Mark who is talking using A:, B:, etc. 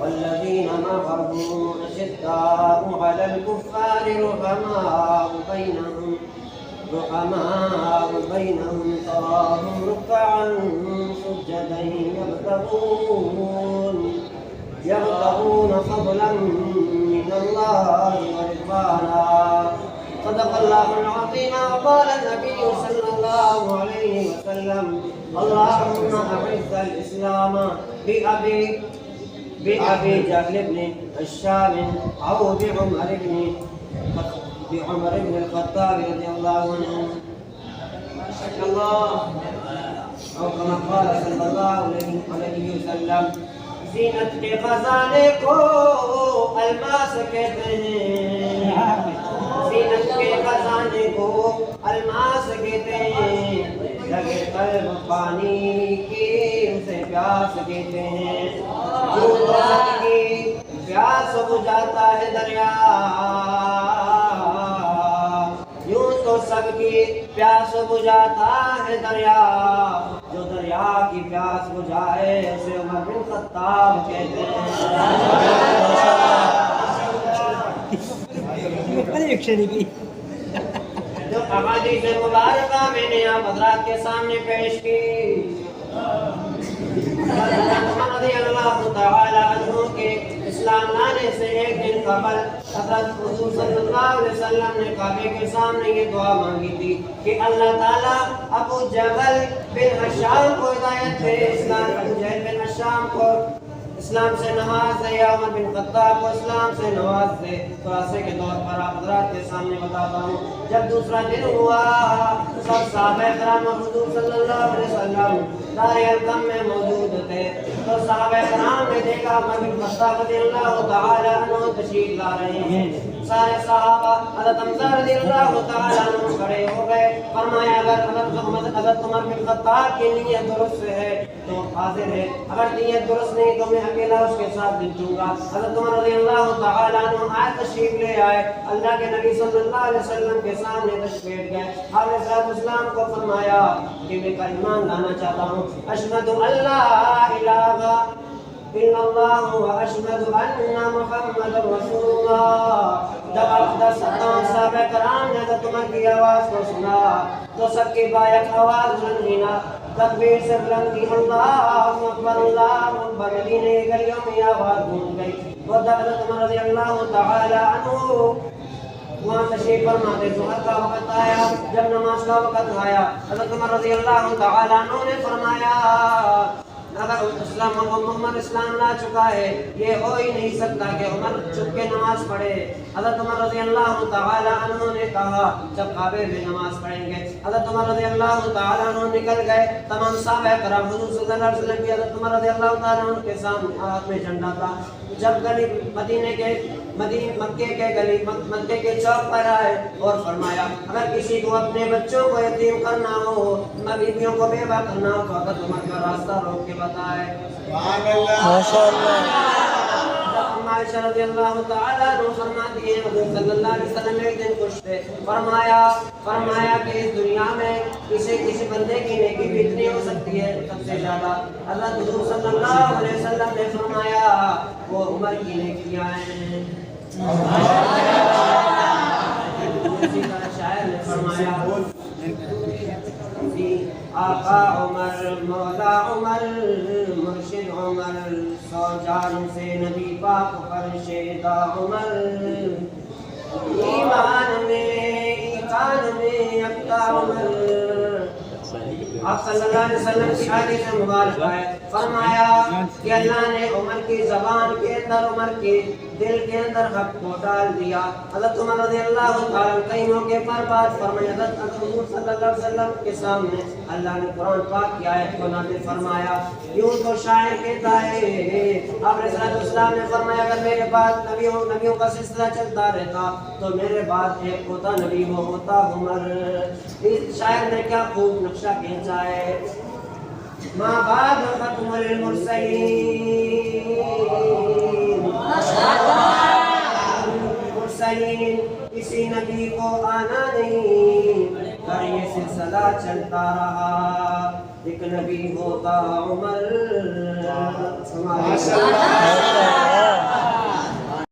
A: والذين معه أشداء على الكفار رحماء بينهم تراهم ركعا سجدا يبتغون فضلا من الله ورضوانا. صدق الله العظيم. وقال النبي صلى الله عليه وسلم اللهم أعز الإسلام بأبي جهل بن هشام أو بعمر بن الخطاب رضي الله عنه أو كما قال صلى الله عليه وسلم زینت کے خزانے کو الماس کہتے ہیں، زینت کے خزانے کو الماس کہتے ہیں، لگے قلب پانی کی اسے پیاس کہتے ہیں، جو سب کی پیاس بجھاتا ہے دریا، یوں تو سب کی پیاس بجھاتا ہے دریا، جو دریا کی پیاس بجھائے اسے عمر بن خطاب کہتے ہیں۔ جو احادیث مبارکہ میں نے آپ حضرات کے سامنے پیش کی، رضی اللہ تعالی عنہ کے اسلام لانے سے ایک دن قبل حضرت حضور صلی اللہ علیہ وسلم نے کعبے کے سامنے یہ دعا مانگی تھی کہ اللہ تعالیٰ ابو جہل بن ہشام کو ہدایت دے، ابو جہل بن ہشام کو اسلام سے نواز دے، یا عمر بن خطاب کو اسلام سے نواز دے۔ خلاصے کے طور پر آپ حضرات کے سامنے بتاتا ہوں، جب دوسرا دن ہوا سب صحابہ کرام حضور صلی اللہ علیہ وسلم دار ارقم میں موجود تھے، تو صحابہ کرام نے دیکھا عمر بن خطاب رضی اللہ تعالی عنہ تشریف لا رہے ہیں۔ سارے صحابہ حضرت حمزہ رضی اللہ تعالی عنہ کھڑے ہو گئے، فرمایا اگر حضرت عمر بن خطاب کی نیت درست ہے تو حاضر ہے، اگر نیت درست نہیں تو میں اکیلا اس کے ساتھ نپٹوں گا۔ حضرت عمر رضی اللہ تعالی عنہ آئے، تشریف لے آئے، اللہ کے نبی صلی اللہ علیہ وسلم کے سامنے تشریف بیٹھ گئے۔ آپ نے اسلام کو فرمایا کہ میں کلمہ لانا چاہتا ہوں، اشہد ان لا الہ الا اللہ واشہد ان محمد رسول اللہ۔ جب صحابہ کرام نے حضرت عمر کی آواز کو سنا تو سب کی بائک آواز بلند، تکبیر سے بلند کی اللہ اکبر مدینے کی گلیوں میں آواز گونج گئی۔ وہ حضرت عمر رضی اللہ تعالی عنہ وہاں تشریف فرماتے، ظہر کا وقت آیا، جب نماز کا وقت آیا، حضرت عمر رضی اللہ تعالی عنہ نے فرمایا اگر عمر اسلام لا چکا ہے، یہ ہو ہی نہیں سکتا کہ عمر چھپ کے نماز پڑھے۔ حضرت عمر رضی اللہ تعالی عنہ نے کہا جب کعبے میں نماز پڑھیں گے۔ حضرت عمر رضی اللہ تعالی عنہ نکل گئے، تمام صحابہ کرام حضور صلی اللہ علیہ وسلم کی حضرت عمر رضی اللہ تعالی عنہ کے سامنے ہاتھ میں جھنڈا تھا۔ جب گلی مکے کے چوک پر آئے اور فرمایا اگر کسی کو اپنے بچوں کو یتیم کرنا ہو، بیویوں کو بیوہ کرنا ہو تو حضرت عمر کا راستہ روک کے بتائے۔ عائشہ رضی اللہ تعالی عنہ فرماتی ہیں حضور صلی اللہ علیہ وسلم ایک دن خوش تھے، فرمایا کہ اس دنیا میں کسی بندے کی نیکی بھی اتنی ہو سکتی ہے سب سے زیادہ حضرت حضور صلی اللہ علیہ وسلم نے فرمایا وہ عمر کی نیکیاں ہیں۔ اسی طرح شاعر نے فرمایا آقا عمر مولا عمر مرشد عمر سو جان سے نبی پاک پر شیدا عمر ایمان میں ایقان میں یکتا عمر۔ آپ صلی اللہ علیہ وسلم کی حدیث مبارک ہے، فرمایا کہ اللہ نے عمر کی زبان کے اندر عمر کے دل کے اندر حق کو ڈال دیا۔ حضرت عمر رضی اللہ تعالیٰ کئی موقع پر بات فرمائی، حضرت حضور صلی اللہ علیہ وسلم کے سامنے اللہ نے قرآن پاک کی آیت کو نازل فرمایا۔ یوں تو شاعر کہتا ہے آپ علیہ السلام نے فرمایا اگر میرے بعد نبیوں کا سلسلہ چلتا رہتا تو میرے بعد ایک ہوتا نبی وہ ہوتا عمر۔ اس شاعر نے کیا خوب نقشہ کھینچا ہے، ماں بعد ختم المرسلین کسی نبی کو آنا نہیں، پر یہ سلسلہ چلتا رہا، ایک نبی ہوتا عمر۔